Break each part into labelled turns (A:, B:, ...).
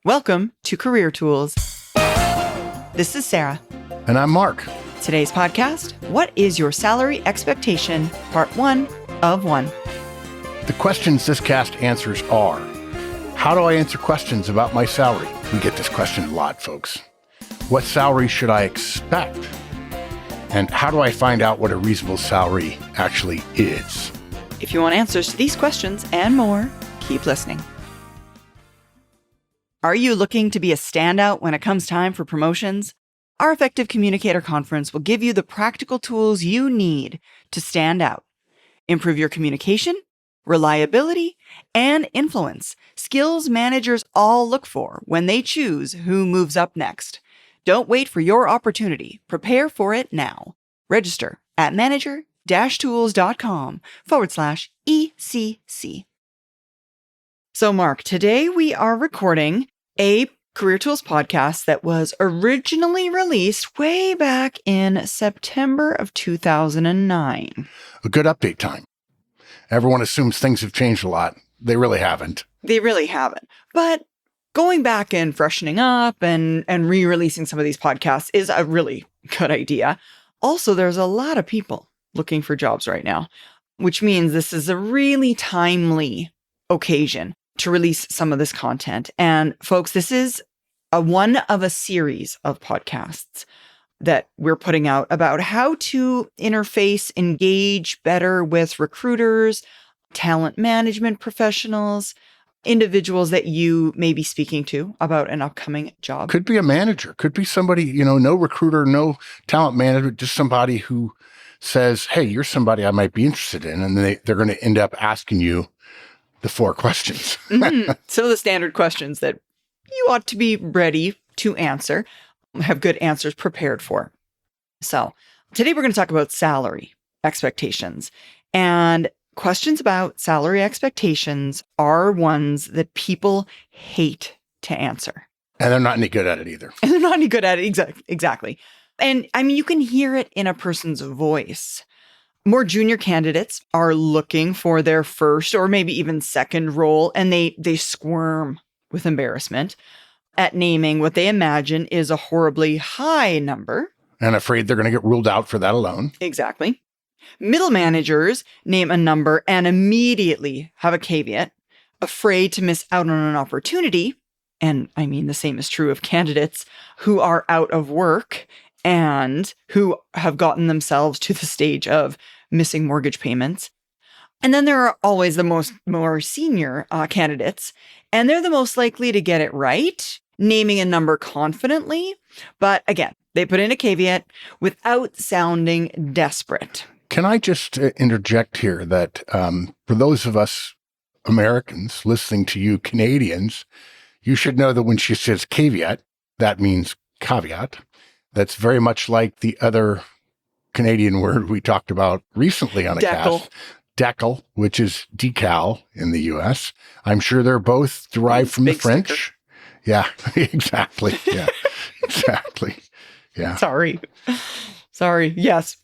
A: Welcome to Career Tools. This is Sarah.
B: And I'm Mark.
A: Today's podcast, What is Your Salary Expectation? Part 1 of 1.
B: The questions this cast answers are, how do I answer questions about my salary? We get this question a lot, folks. What salary should I expect? And how do I find out what a reasonable salary actually is?
A: If you want answers to these questions and more, keep listening. Are you looking to be a standout when it comes time for promotions? Our Effective Communicator Conference will give you the practical tools you need to stand out. Improve your communication, reliability, and influence, skills managers all look for when they choose who moves up next. Don't wait for your opportunity. Prepare for it now. Register at manager-tools.com/ECC. So, Mark, today we are recording a Career Tools podcast that was originally released way back in September of 2009.
B: A good update time. Everyone assumes things have changed a lot. They really haven't.
A: They really haven't. But going back and freshening up and re-releasing some of these podcasts is a really good idea. Also, there's a lot of people looking for jobs right now, which means this is a really timely occasion to release some of this content. And folks, this is one of a series of podcasts that we're putting out about how to interface, engage better with recruiters, talent management professionals, individuals that you may be speaking to about an upcoming job.
B: Could be a manager, could be somebody, no recruiter, no talent manager, just somebody who says, hey, you're somebody I might be interested in. And they're going to end up asking you the 4 questions.
A: Some of the standard questions that you ought to be ready to answer, have good answers prepared for. So today we're going to talk about salary expectations. And questions about salary expectations are ones that people hate to answer.
B: And they're not any good at it either.
A: And they're not any good at it. Exactly. And I mean, you can hear it in a person's voice. More junior candidates are looking for their first or maybe even second role, and they squirm with embarrassment at naming what they imagine is a horribly high number.
B: And afraid they're going to get ruled out for that alone.
A: Exactly. Middle managers name a number and immediately have a caveat, afraid to miss out on an opportunity. And I mean, the same is true of candidates who are out of work and who have gotten themselves to the stage of missing mortgage payments. And then there are always the more senior candidates, and they're the most likely to get it right, naming a number confidently. But again, they put in a caveat without sounding desperate.
B: Can I just interject here that for those of us Americans listening to you Canadians, you should know that when she says caveat, that means caveat. That's very much like the other Canadian word we talked about recently on a cast. Decal, which is decal in the U.S. I'm sure they're both derived from the French.
A: Sticker.
B: Yeah, exactly. Yeah, exactly. Yeah.
A: Sorry. Yes.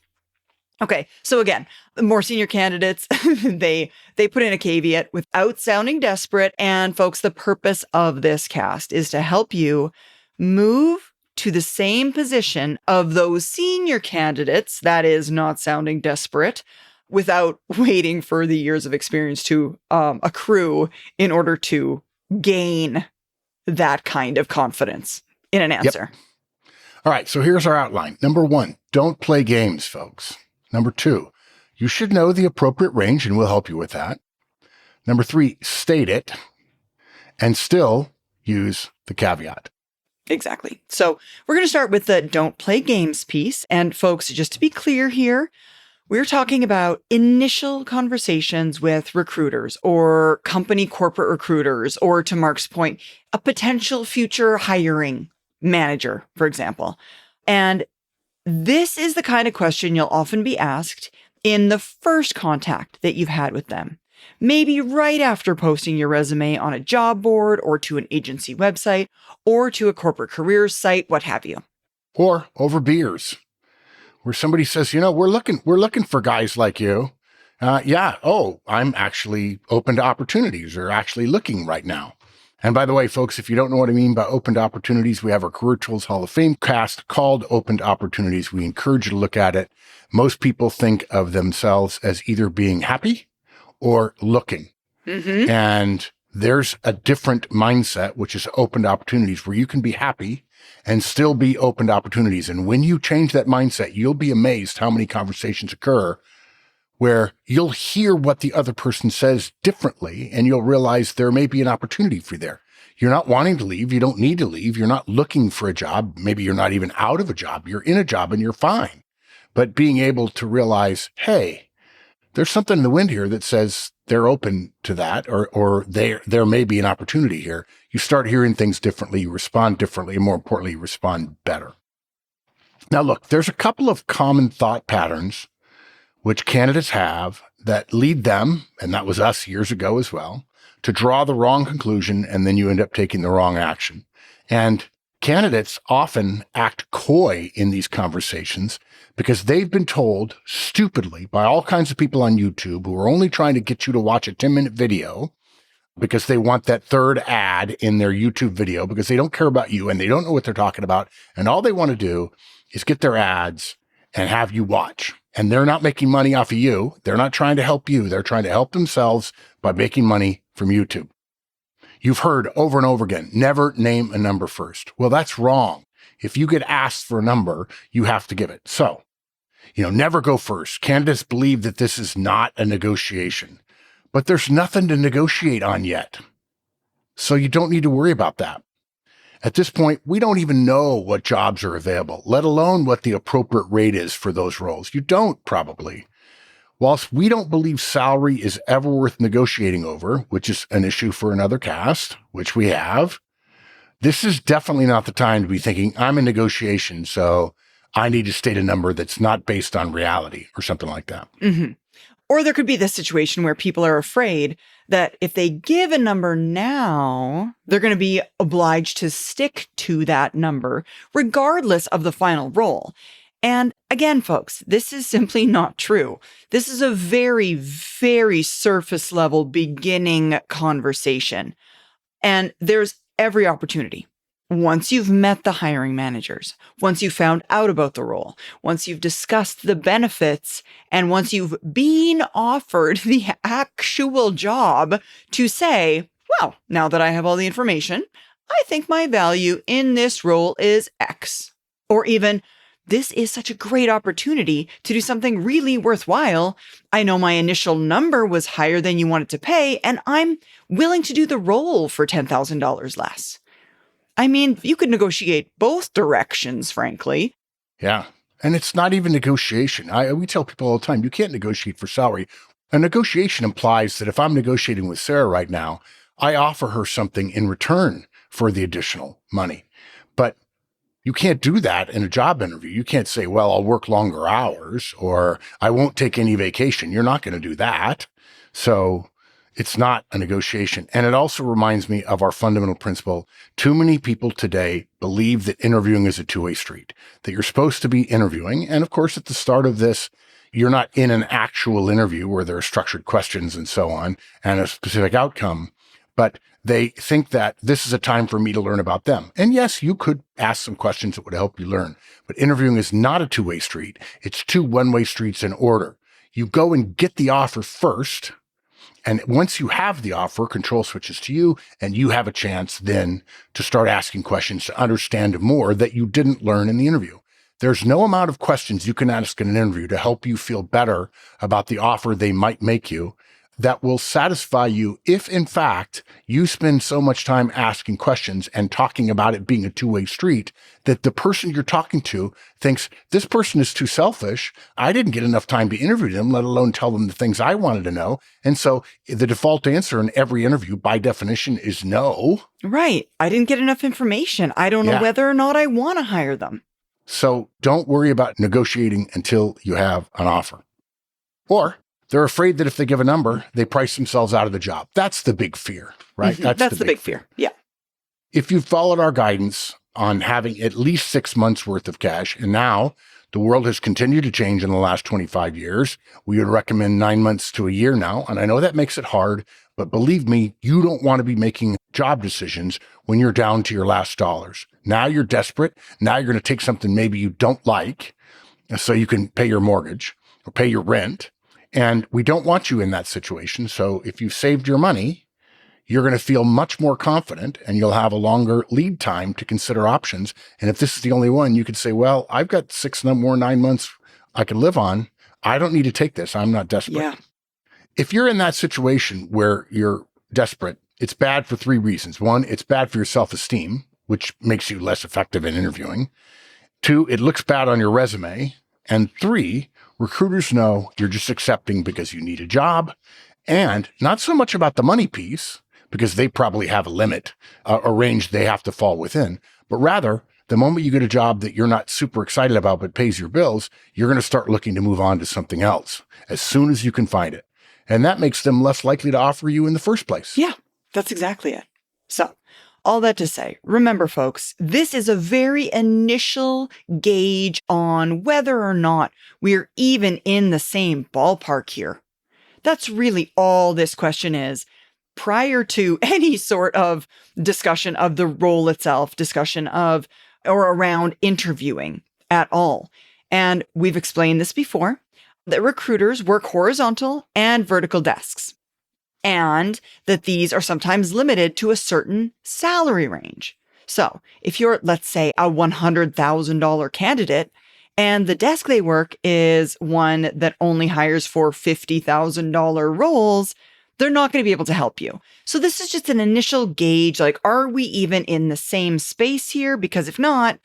A: Okay. So again, the more senior candidates, they put in a caveat without sounding desperate. And folks, the purpose of this cast is to help you move to the same position of those senior candidates, that is not sounding desperate, without waiting for the years of experience to accrue in order to gain that kind of confidence in an answer.
B: Yep. All right, so here's our outline. Number 1, don't play games, folks. Number 2, you should know the appropriate range, and we'll help you with that. Number 3, state it, and still use the caveat.
A: Exactly. So we're going to start with the don't play games piece. And folks, just to be clear here, we're talking about initial conversations with recruiters or company corporate recruiters, or to Mark's point, a potential future hiring manager, for example. And this is the kind of question you'll often be asked in the first contact that you've had with them. Maybe right after posting your resume on a job board or to an agency website or to a corporate careers site, what have you.
B: Or over beers, where somebody says, we're looking for guys like you. I'm actually open to opportunities or actually looking right now. And by the way, folks, if you don't know what I mean by opened opportunities, we have our Career Tools Hall of Fame cast called Opened Opportunities. We encourage you to look at it. Most people think of themselves as either being happy or looking.
A: Mm-hmm.
B: And there's a different mindset, which is opened opportunities, where you can be happy and still be opened opportunities. And when you change that mindset, you'll be amazed how many conversations occur where you'll hear what the other person says differently, and you'll realize there may be an opportunity for you there. You're not wanting to leave. You don't need to leave. You're not looking for a job. Maybe you're not even out of a job. You're in a job and you're fine. But being able to realize, hey, there's something in the wind here that says they're open to that, or there may be an opportunity here. You start hearing things differently, you respond differently, and more importantly, you respond better. Now, look, there's a couple of common thought patterns which candidates have that lead them, and that was us years ago as well, to draw the wrong conclusion, and then you end up taking the wrong action. And candidates often act coy in these conversations because they've been told stupidly by all kinds of people on YouTube who are only trying to get you to watch a 10-minute video because they want that third ad in their YouTube video because they don't care about you and they don't know what they're talking about. And all they want to do is get their ads and have you watch. And they're not making money off of you. They're not trying to help you. They're trying to help themselves by making money from YouTube. You've heard over and over again, never name a number first. Well, that's wrong. If you get asked for a number, you have to give it. So, never go first. Candidates believe that this is not a negotiation, but there's nothing to negotiate on yet. So you don't need to worry about that. At this point, we don't even know what jobs are available, let alone what the appropriate rate is for those roles. You don't, probably. Whilst we don't believe salary is ever worth negotiating over, which is an issue for another cast, which we have, this is definitely not the time to be thinking, I'm in negotiation, so I need to state a number that's not based on reality or something like that.
A: Mm-hmm. Or there could be this situation where people are afraid that if they give a number now, they're going to be obliged to stick to that number, regardless of the final role. And again, folks, this is simply not true. This is a very, very surface level beginning conversation. And there's every opportunity. Once you've met the hiring managers, once you've found out about the role, once you've discussed the benefits, and once you've been offered the actual job, to say, well, now that I have all the information, I think my value in this role is X. Or even, this is such a great opportunity to do something really worthwhile. I know my initial number was higher than you wanted to pay, and I'm willing to do the role for $10,000 less. I mean, you could negotiate both directions, frankly.
B: Yeah. And it's not even negotiation. We tell people all the time, you can't negotiate for salary. A negotiation implies that if I'm negotiating with Sarah right now, I offer her something in return for the additional money. But you can't do that in a job interview. You can't say, well, I'll work longer hours or I won't take any vacation. You're not going to do that. So it's not a negotiation. And it also reminds me of our fundamental principle. Too many people today believe that interviewing is a two-way street, that you're supposed to be interviewing. And of course, at the start of this, you're not in an actual interview where there are structured questions and so on and a specific outcome, but they think that this is a time for me to learn about them. And yes, you could ask some questions that would help you learn, but interviewing is not a two-way street. It's two one-way streets in order. You go and get the offer first. And once you have the offer, control switches to you, and you have a chance then to start asking questions to understand more that you didn't learn in the interview. There's no amount of questions you can ask in an interview to help you feel better about the offer they might make you that will satisfy you if, in fact, you spend so much time asking questions and talking about it being a two-way street that the person you're talking to thinks, this person is too selfish. I didn't get enough time to interview them, let alone tell them the things I wanted to know. And so the default answer in every interview, by definition, is no.
A: Right. I didn't get enough information. I don't know whether or not I want to hire them.
B: So don't worry about negotiating until you have an offer. Or they're afraid that if they give a number, they price themselves out of the job. That's the big fear, right?
A: Mm-hmm. That's the big fear. Yeah.
B: If you've followed our guidance on having at least 6 months worth of cash, and now the world has continued to change in the last 25 years, we would recommend 9 months to a year now. And I know that makes it hard, But believe me, you don't want to be making job decisions when you're down to your last dollars. Now you're desperate. Now you're going to take something maybe you don't like so you can pay your mortgage or pay your rent. And we don't want you in that situation. So if you've saved your money, you're going to feel much more confident and you'll have a longer lead time to consider options. And if this is the only one, you could say, well, I've got 9 months I can live on. I don't need to take this. I'm not desperate.
A: Yeah.
B: If you're in that situation where you're desperate, it's bad for 3 reasons. 1, it's bad for your self-esteem, which makes you less effective in interviewing. 2, it looks bad on your resume. And 3, recruiters know you're just accepting because you need a job, and not so much about the money piece, because they probably have a limit, a range they have to fall within, but rather the moment you get a job that you're not super excited about but pays your bills, you're going to start looking to move on to something else as soon as you can find it. And that makes them less likely to offer you in the first place.
A: Yeah, that's exactly it. So, all that to say, remember, folks, this is a very initial gauge on whether or not we're even in the same ballpark here. That's really all this question is. Prior to any sort of discussion of the role itself, discussion of or around interviewing at all. And we've explained this before, that recruiters work horizontal and vertical desks, and that these are sometimes limited to a certain salary range. So if you're, let's say, a $100,000 candidate, and the desk they work is one that only hires for $50,000 roles, they're not going to be able to help you. So this is just an initial gauge, like, are we even in the same space here? Because if not,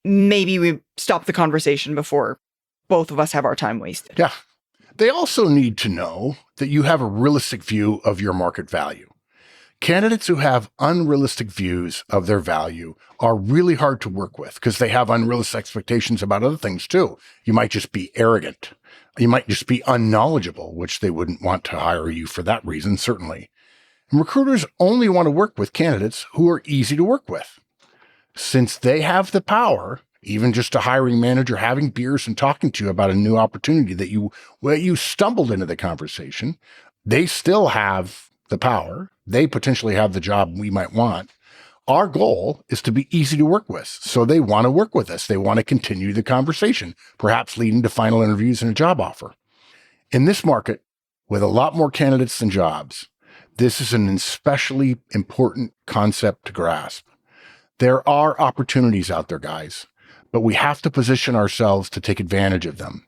A: maybe we stop the conversation before both of us have our time wasted.
B: Yeah. They also need to know that you have a realistic view of your market value. Candidates who have unrealistic views of their value are really hard to work with because they have unrealistic expectations about other things too. You might just be arrogant. You might just be unknowledgeable, which they wouldn't want to hire you for that reason, certainly. And recruiters only want to work with candidates who are easy to work with. Since they have the power, even just a hiring manager having beers and talking to you about a new opportunity that you stumbled into the conversation, they still have the power. They potentially have the job we might want. Our goal is to be easy to work with. So they want to work with us. They want to continue the conversation, perhaps leading to final interviews and a job offer. In this market, with a lot more candidates than jobs, this is an especially important concept to grasp. There are opportunities out there, guys, but we have to position ourselves to take advantage of them.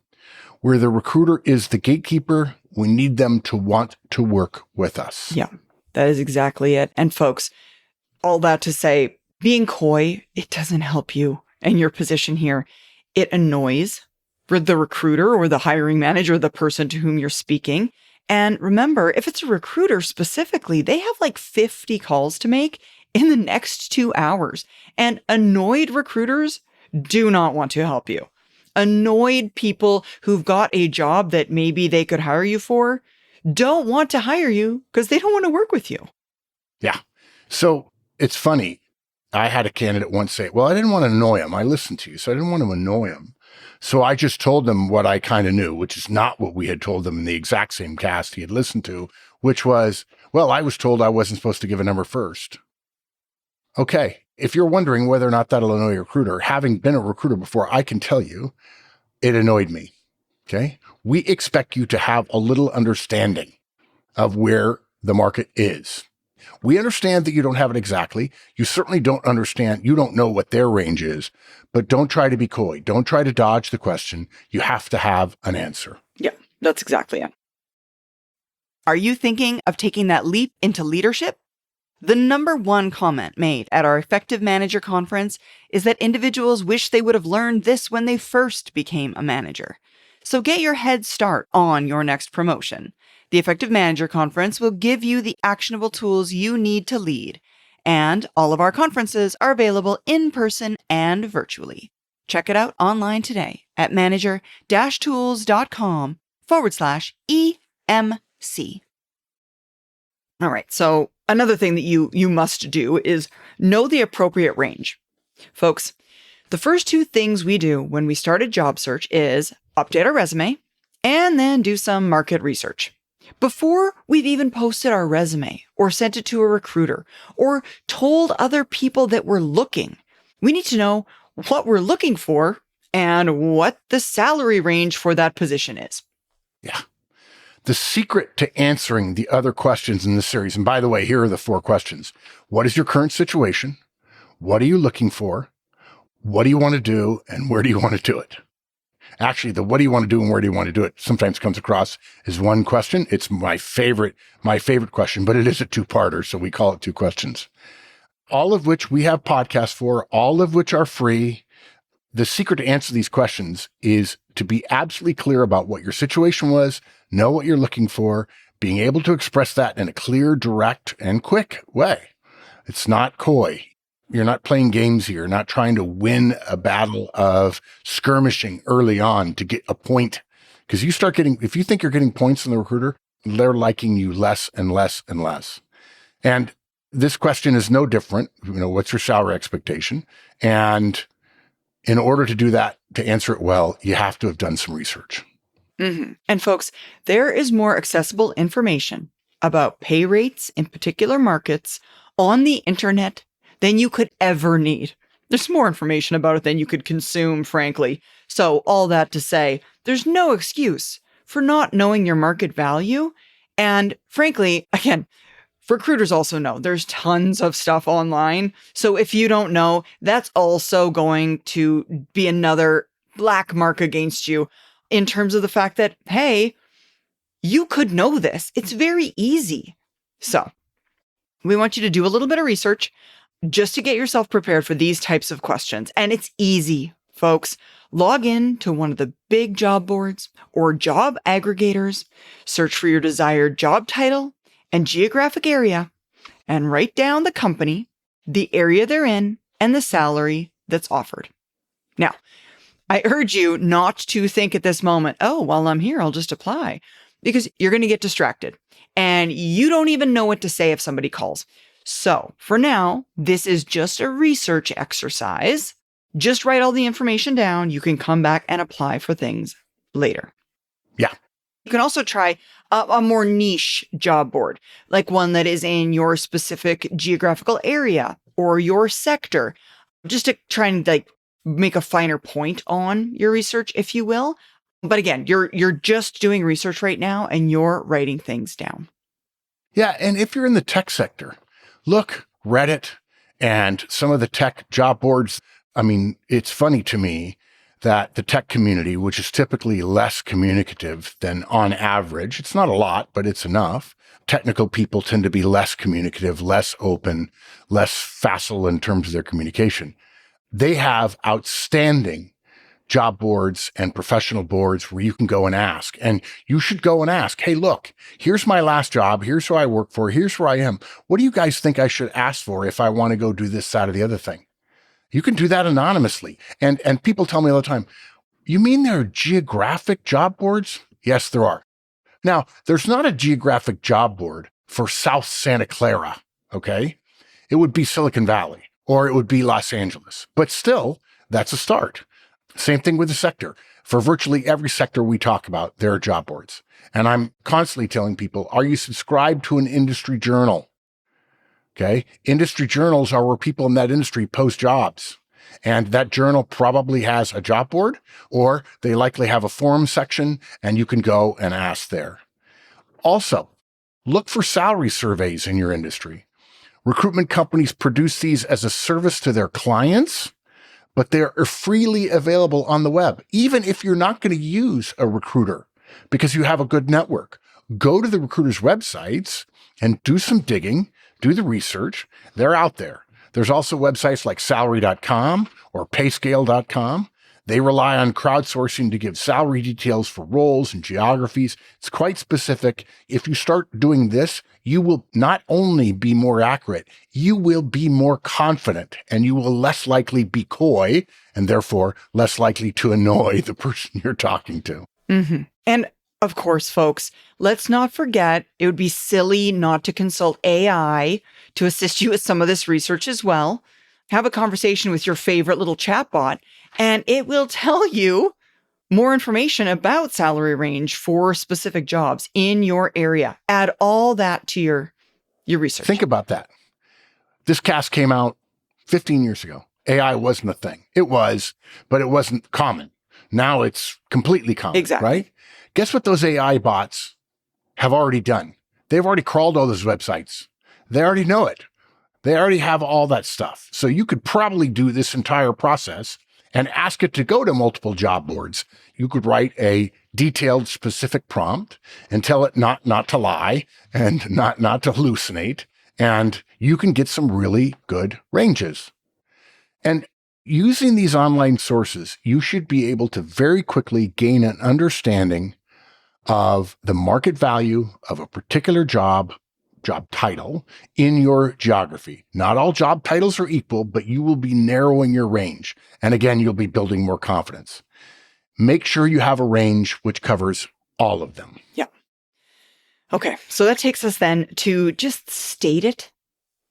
B: Where the recruiter is the gatekeeper, we need them to want to work with us.
A: Yeah, that is exactly it. And folks, all that to say, being coy, it doesn't help you in your position here. It annoys the recruiter or the hiring manager, the person to whom you're speaking. And remember, if it's a recruiter specifically, they have like 50 calls to make in the next 2 hours. And annoyed recruiters do not want to help you. Annoyed people who've got a job that maybe they could hire you for don't want to hire you because they don't want to work with you.
B: Yeah. So it's funny. I had a candidate once say, well, I didn't want to annoy him. I listened to you, so I didn't want to annoy him. So I just told them what I kind of knew, which is not what we had told them in the exact same cast he had listened to, which was, well, I was told I wasn't supposed to give a number first. Okay. If you're wondering whether or not that'll annoy a recruiter, having been a recruiter before, I can tell you it annoyed me. Okay. We expect you to have a little understanding of where the market is. We understand that you don't have it exactly. You certainly don't understand. You don't know what their range is, but don't try to be coy. Don't try to dodge the question. You have to have an answer.
A: Yeah, that's exactly it. Are you thinking of taking that leap into leadership? The number one comment made at our Effective Manager Conference is that individuals wish they would have learned this when they first became a manager. So get your head start on your next promotion. The Effective Manager Conference will give you the actionable tools you need to lead. And all of our conferences are available in person and virtually. Check it out online today at manager-tools.com/EMC. All right, so another thing that you must do is know the appropriate range. Folks, the first 2 things we do when we start a job search is update our resume and then do some market research. Before we've even posted our resume or sent it to a recruiter or told other people that we're looking, we need to know what we're looking for and what the salary range for that position is.
B: Yeah. The secret to answering the other questions in this series, and by the way, here are the 4 questions. What is your current situation? What are you looking for? What do you want to do? And where do you want to do it? Actually, the what do you want to do and where do you want to do it sometimes comes across as one question. It's my favorite question, but it is a 2-parter, so we call it 2 questions. All of which we have podcasts for, all of which are free. The secret to answer these questions is to be absolutely clear about what your situation was, know what you're looking for, being able to express that in a clear, direct, and quick way. It's not coy. You're not playing games here. You're not trying to win a battle of skirmishing early on to get a point. Because if you think you're getting points from the recruiter, they're liking you less and less and less. And this question is no different. What's your salary expectation? And in order to do that, to answer it well, you have to have done some research.
A: Mm-hmm. And folks, there is more accessible information about pay rates in particular markets on the internet than you could ever need. There's more information about it than you could consume, frankly. So all that to say, there's no excuse for not knowing your market value. And frankly, again, recruiters also know there's tons of stuff online. So if you don't know, that's also going to be another black mark against you in terms of the fact that, hey, you could know this. It's very easy. So we want you to do a little bit of research just to get yourself prepared for these types of questions. And it's easy, folks. Log in to one of the big job boards or job aggregators, search for your desired job title and geographic area, and write down the company, the area they're in, and the salary that's offered. Now, I urge you not to think at this moment, oh, while I'm here, I'll just apply, because you're going to get distracted and you don't even know what to say if somebody calls. So for now, this is just a research exercise. Just write all the information down. You can come back and apply for things later.
B: Yeah.
A: You can also try a more niche job board, like one that is in your specific geographical area or your sector, just to try and make a finer point on your research, if you will. But again, you're just doing research right now and you're writing things down.
B: Yeah. And if you're in the tech sector, look, Reddit and some of the tech job boards. I mean, it's funny to me that the tech community, which is typically less communicative than on average, it's not a lot, but it's enough. Technical people tend to be less communicative, less open, less facile in terms of their communication. They have outstanding job boards and professional boards where you can go and ask. And you should go and ask, hey, look, here's my last job. Here's who I work for. Here's where I am. What do you guys think I should ask for if I want to go do this, that, or the other thing? You can do that anonymously. And people tell me all the time, you mean there are geographic job boards? Yes, there are. Now, there's not a geographic job board for South Santa Clara, okay? It would be Silicon Valley or it would be Los Angeles. But still, that's a start. Same thing with the sector. For virtually every sector we talk about, there are job boards. And I'm constantly telling people, are you subscribed to an industry journal? Okay. Industry journals are where people in that industry post jobs. And that journal probably has a job board, or they likely have a forum section, and you can go and ask there. Also, look for salary surveys in your industry. Recruitment companies produce these as a service to their clients, but they're freely available on the web, even if you're not going to use a recruiter because you have a good network. Go to the recruiters' websites and do some digging. Do the research. They're out there. There's also websites like salary.com or payscale.com. They rely on crowdsourcing to give salary details for roles and geographies. It's quite specific. If you start doing this, you will not only be more accurate, you will be more confident, and you will less likely be coy and therefore less likely to annoy the person you're talking to.
A: Mm-hmm. And of course, folks, let's not forget, it would be silly not to consult AI to assist you with some of this research as well. Have a conversation with your favorite little chatbot, and it will tell you more information about salary range for specific jobs in your area. Add all that to your research.
B: Think about that. This cast came out 15 years ago. AI wasn't a thing. It was, but it wasn't common. Now it's completely common,
A: Exactly.
B: right? Guess what those AI bots have already done? They've already crawled all those websites. They already know it. They already have all that stuff. So you could probably do this entire process and ask it to go to multiple job boards. You could write a detailed, specific prompt and tell it not to lie and not to hallucinate. And you can get some really good ranges. And using these online sources, you should be able to very quickly gain an understanding of the market value of a particular job title in your geography. Not all job titles are equal, but you will be narrowing your range. And again, you'll be building more confidence. Make sure you have a range which covers all of them.
A: Yeah. Okay. So that takes us then to just state it.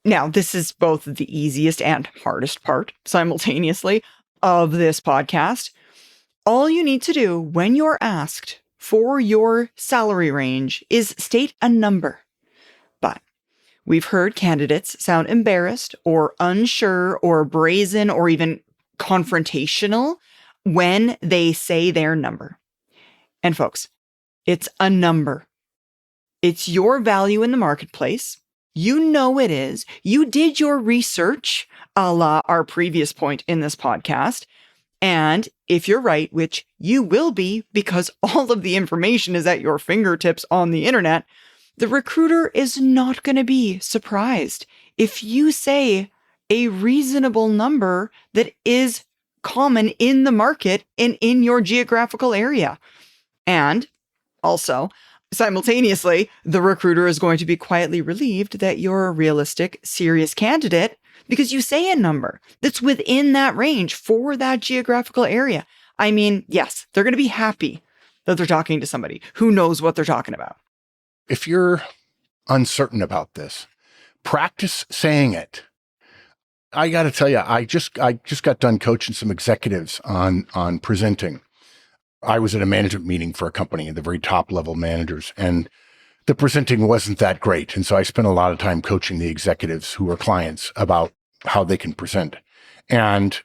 A: Now, this is both the easiest and hardest part simultaneously of this podcast. All you need to do when you're asked for your salary range is state a number. But we've heard candidates sound embarrassed or unsure or brazen or even confrontational when they say their number. And folks, it's a number. It's your value in the marketplace. You know it is. You did your research, a la our previous point in this podcast. And if you're right, which you will be because all of the information is at your fingertips on the internet, the recruiter is not going to be surprised if you say a reasonable number that is common in the market and in your geographical area. And also, simultaneously, the recruiter is going to be quietly relieved that you're a realistic, serious candidate because you say a number that's within that range for that geographical area. I mean, yes, they're going to be happy that they're talking to somebody who knows what they're talking about.
B: If you're uncertain about this, practice saying it. I got to tell you, I just got done coaching some executives on presenting. I was at a management meeting for a company, the very top level managers, and the presenting wasn't that great. And so I spent a lot of time coaching the executives who were clients about how they can present. And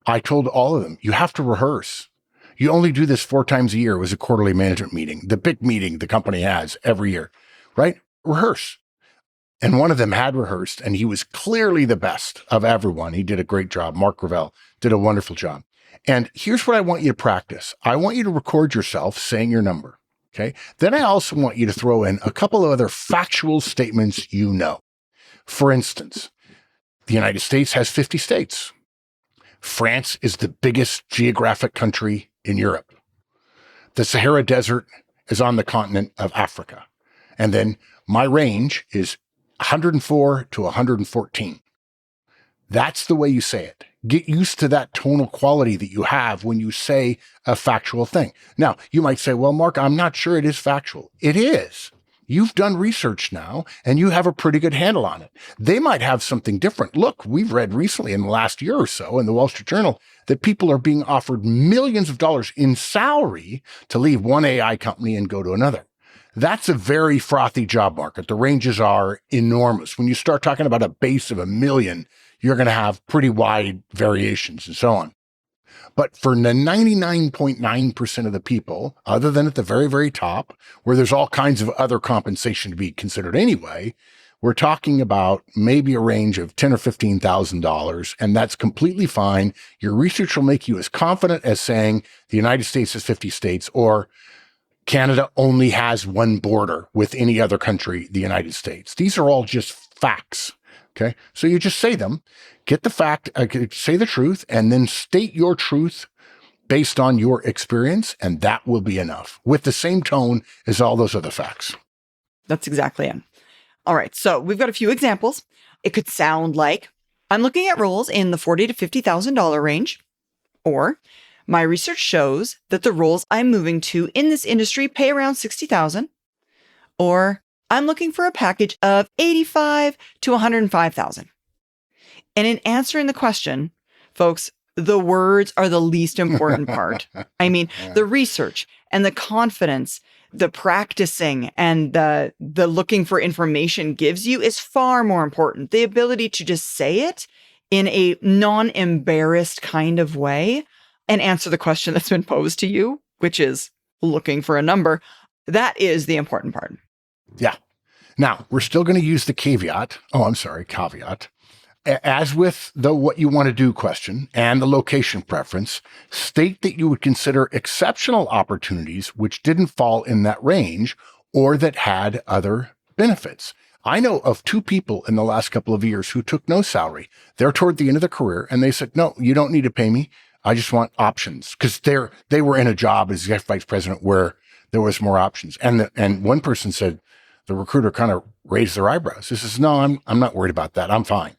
B: I told all of them, you have to rehearse. You only do this 4 times a year. It was a quarterly management meeting, the big meeting the company has every year, right? Rehearse. And one of them had rehearsed, and he was clearly the best of everyone. He did a great job. Mark Gravel did a wonderful job. And here's what I want you to practice. I want you to record yourself saying your number, okay? Then I also want you to throw in a couple of other factual statements you know. For instance, the United States has 50 states. France is the biggest geographic country in Europe. The Sahara Desert is on the continent of Africa. And then my range is 104 to 114. That's the way you say it. Get used to that tonal quality that you have when you say a factual thing. Now, you might say, well, Mark, I'm not sure it is factual. It is. You've done research now, and you have a pretty good handle on it. They might have something different. Look, we've read recently in the last year or so in the Wall Street Journal that people are being offered millions of dollars in salary to leave one AI company and go to another. That's a very frothy job market. The ranges are enormous. When you start talking about a base of $1 million, you're going to have pretty wide variations and so on. But for the 99.9% of the people, other than at the very, very top, where there's all kinds of other compensation to be considered anyway, we're talking about maybe a range of $10,000 or $15,000, and that's completely fine. Your research will make you as confident as saying the United States has 50 states, or Canada only has one border with any other country, the United States. These are all just facts. Okay. So you just say them, get the fact, say the truth, and then state your truth based on your experience. And that will be enough with the same tone as all those other facts.
A: That's exactly it. All right. So we've got a few examples. It could sound like I'm looking at roles in the $40,000 to $50,000 range, or my research shows that the roles I'm moving to in this industry pay around $60,000, or I'm looking for a package of $85,000 to $105,000. And in answering the question, folks, the words are the least important part. I mean, the research and the confidence, the practicing and the looking for information gives you is far more important. The ability to just say it in a non-embarrassed kind of way and answer the question that's been posed to you, which is looking for a number, that is the important part.
B: Yeah. Now, we're still going to use the caveat. As with the what you want to do question and the location preference, state that you would consider exceptional opportunities which didn't fall in that range or that had other benefits. I know of 2 people in the last couple of years who took no salary. They're toward the end of their career and they said, no, you don't need to pay me. I just want options, because they were in a job as executive vice president where there was more options. And one person said, the recruiter kind of raised their eyebrows. He says, no, I'm not worried about that. I'm fine.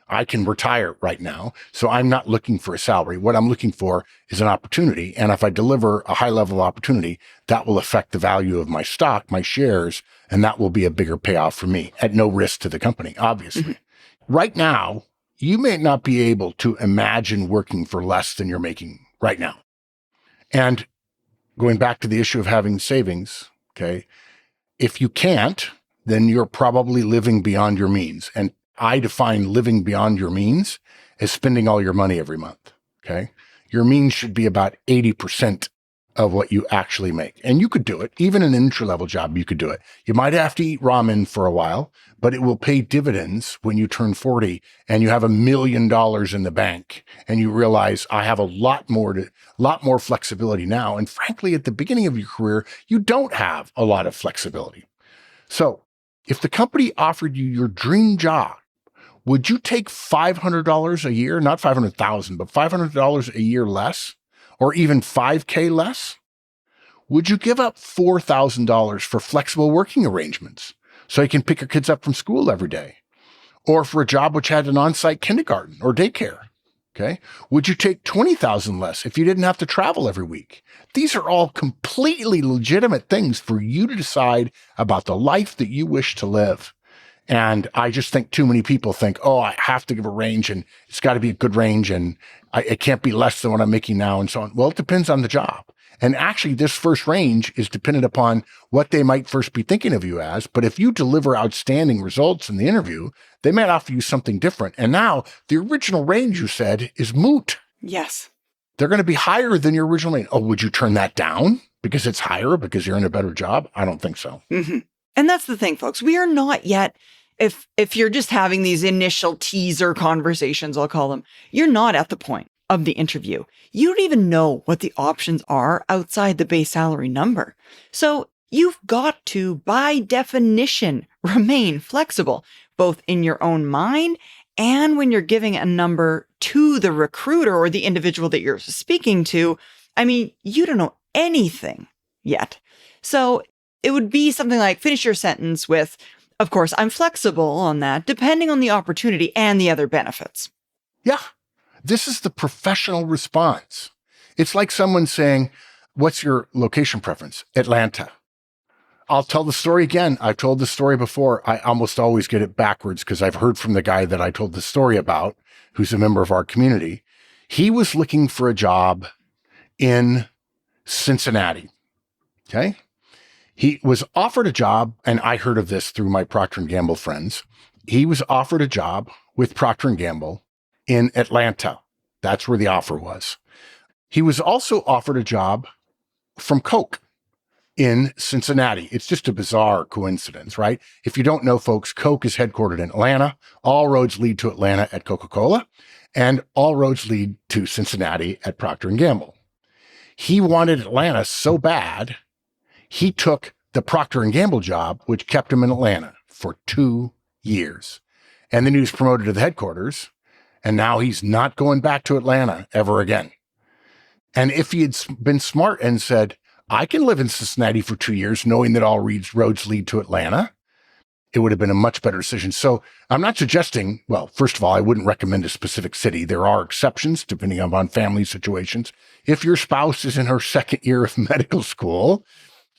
B: I can retire right now. So I'm not looking for a salary. What I'm looking for is an opportunity. And if I deliver a high level opportunity, that will affect the value of my stock, my shares, and that will be a bigger payoff for me at no risk to the company, obviously. Mm-hmm. Right now, you may not be able to imagine working for less than you're making right now. And going back to the issue of having savings, okay, if you can't, then you're probably living beyond your means. And I define living beyond your means as spending all your money every month, okay? Your means should be about 80% of what you actually make. And you could do it. Even an entry-level job, you could do it. You might have to eat ramen for a while, but it will pay dividends when you turn 40 and you have $1 million in the bank and you realize I have a lot more flexibility now. And frankly, at the beginning of your career, you don't have a lot of flexibility. So if the company offered you your dream job, would you take $500 a year, not $500,000, but $500 a year less, or even $5,000 less? Would you give up $4,000 for flexible working arrangements so you can pick your kids up from school every day, or for a job which had an on-site kindergarten or daycare? Okay. Would you take $20,000 less if you didn't have to travel every week? These are all completely legitimate things for you to decide about the life that you wish to live. And I just think too many people think, oh, I have to give a range and it's got to be a good range and it can't be less than what I'm making now and so on. Well, it depends on the job. And actually, this first range is dependent upon what they might first be thinking of you as. But if you deliver outstanding results in the interview, they might offer you something different. And now the original range you said is moot.
A: Yes.
B: They're going to be higher than your original range. Oh, would you turn that down because it's higher because you're in a better job? I don't think so.
A: Mm-hmm. And that's the thing, folks. We are not yet, if you're just having these initial teaser conversations, I'll call them, you're not at the point of the interview. You don't even know what the options are outside the base salary number. So you've got to, by definition, remain flexible, both in your own mind and when you're giving a number to the recruiter or the individual that you're speaking to. I mean, you don't know anything yet. So it would be something like finish your sentence with, of course, I'm flexible on that, depending on the opportunity and the other benefits.
B: Yeah. This is the professional response. It's like someone saying, what's your location preference? Atlanta. I'll tell the story again. I've told the story before. I almost always get it backwards because I've heard from the guy that I told the story about, who's a member of our community. He was looking for a job in Cincinnati. Okay. He was offered a job, and I heard of this through my Procter & Gamble friends. He was offered a job with Procter & Gamble in Atlanta. That's where the offer was. He was also offered a job from Coke in Cincinnati. It's just a bizarre coincidence, right? If you don't know, folks, Coke is headquartered in Atlanta. All roads lead to Atlanta at Coca-Cola, and all roads lead to Cincinnati at Procter & Gamble. He wanted Atlanta so bad, he took the Procter & Gamble job, which kept him in Atlanta for 2 years. And then he was promoted to the headquarters, and now he's not going back to Atlanta ever again. And if he had been smart and said, I can live in Cincinnati for 2 years, knowing that all roads lead to Atlanta, it would have been a much better decision. So I'm not suggesting, well, first of all, I wouldn't recommend a specific city. There are exceptions depending on family situations. If your spouse is in her second year of medical school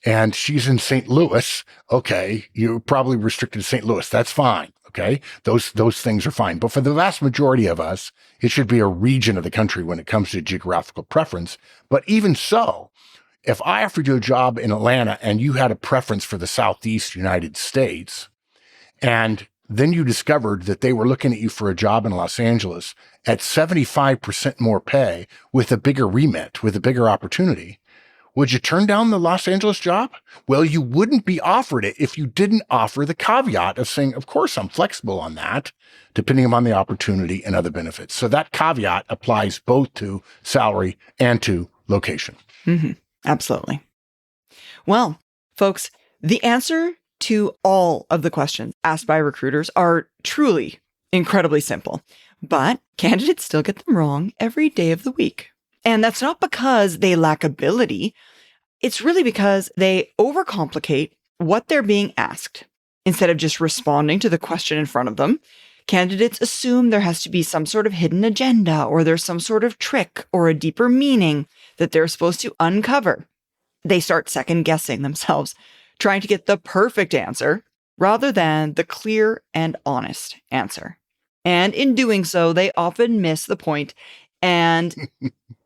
B: and she's in St. Louis, okay, you're probably restricted to St. Louis. That's fine. Okay. Those things are fine. But for the vast majority of us, it should be a region of the country when it comes to geographical preference. But even so, if I offered you a job in Atlanta and you had a preference for the Southeast United States, and then you discovered that they were looking at you for a job in Los Angeles at 75% more pay with a bigger remit, with a bigger opportunity, would you turn down the Los Angeles job? Well, you wouldn't be offered it if you didn't offer the caveat of saying, of course, I'm flexible on that, depending upon the opportunity and other benefits. So that caveat applies both to salary and to location.
A: Mm-hmm. Absolutely. Well, folks, the answer to all of the questions asked by recruiters are truly incredibly simple, but candidates still get them wrong every day of the week. And that's not because they lack ability. It's really because they overcomplicate what they're being asked. Instead of just responding to the question in front of them, candidates assume there has to be some sort of hidden agenda, or there's some sort of trick or a deeper meaning that they're supposed to uncover. They start second guessing themselves, trying to get the perfect answer rather than the clear and honest answer. And in doing so, they often miss the point and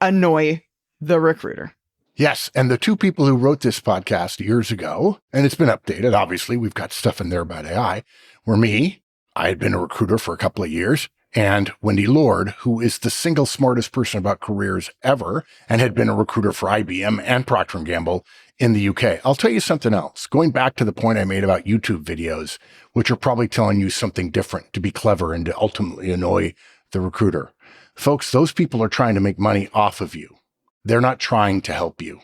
A: annoy the recruiter.
B: Yes. And the two people who wrote this podcast years ago, and it's been updated, obviously, we've got stuff in there about AI, were me. I had been a recruiter for a couple of years, and Wendy Lord, who is the single smartest person about careers ever and had been a recruiter for IBM and Procter & Gamble in the UK. I'll tell you something else. Going back to the point I made about YouTube videos, which are probably telling you something different to be clever and to ultimately annoy the recruiter. Folks, those people are trying to make money off of you. They're not trying to help you.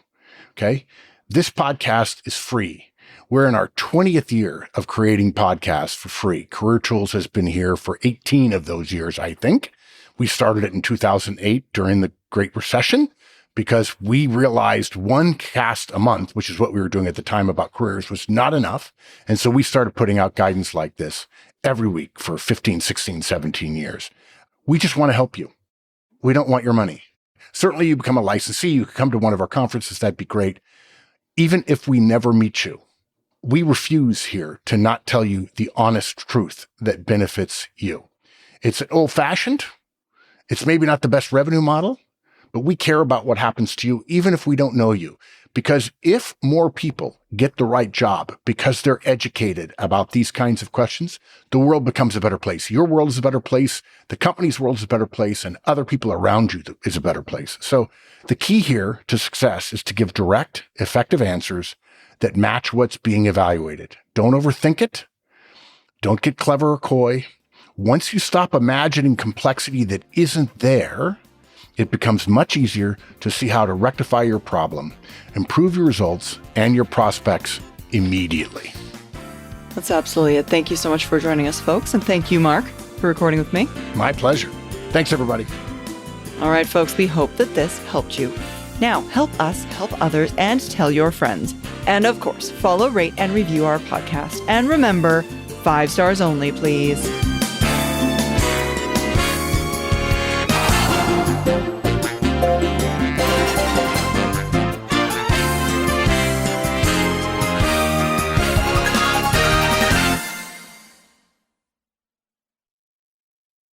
B: Okay? This podcast is free. We're in our 20th year of creating podcasts for free. Career Tools has been here for 18 of those years, I think. We started it in 2008 during the Great Recession because we realized one cast a month, which is what we were doing at the time about careers, was not enough. And so we started putting out guidance like this every week for 15, 16, 17 years. We just want to help you. We don't want your money. Certainly you become a licensee, you could come to one of our conferences, that'd be great. Even if we never meet you, we refuse here to not tell you the honest truth that benefits you. It's old-fashioned. It's maybe not the best revenue model, but we care about what happens to you, even if we don't know you. Because if more people get the right job because they're educated about these kinds of questions, the world becomes a better place. Your world is a better place. The company's world is a better place, and other people around you is a better place. So the key here to success is to give direct, effective answers that match what's being evaluated. Don't overthink it. Don't get clever or coy. Once you stop imagining complexity that isn't there, it becomes much easier to see how to rectify your problem, improve your results and your prospects immediately.
A: That's absolutely it. Thank you so much for joining us, folks. And thank you, Mark, for recording with me.
B: My pleasure. Thanks, everybody.
A: All right, folks, we hope that this helped you. Now, help us help others and tell your friends. And of course, follow, rate, and review our podcast. And remember, 5 stars only, please.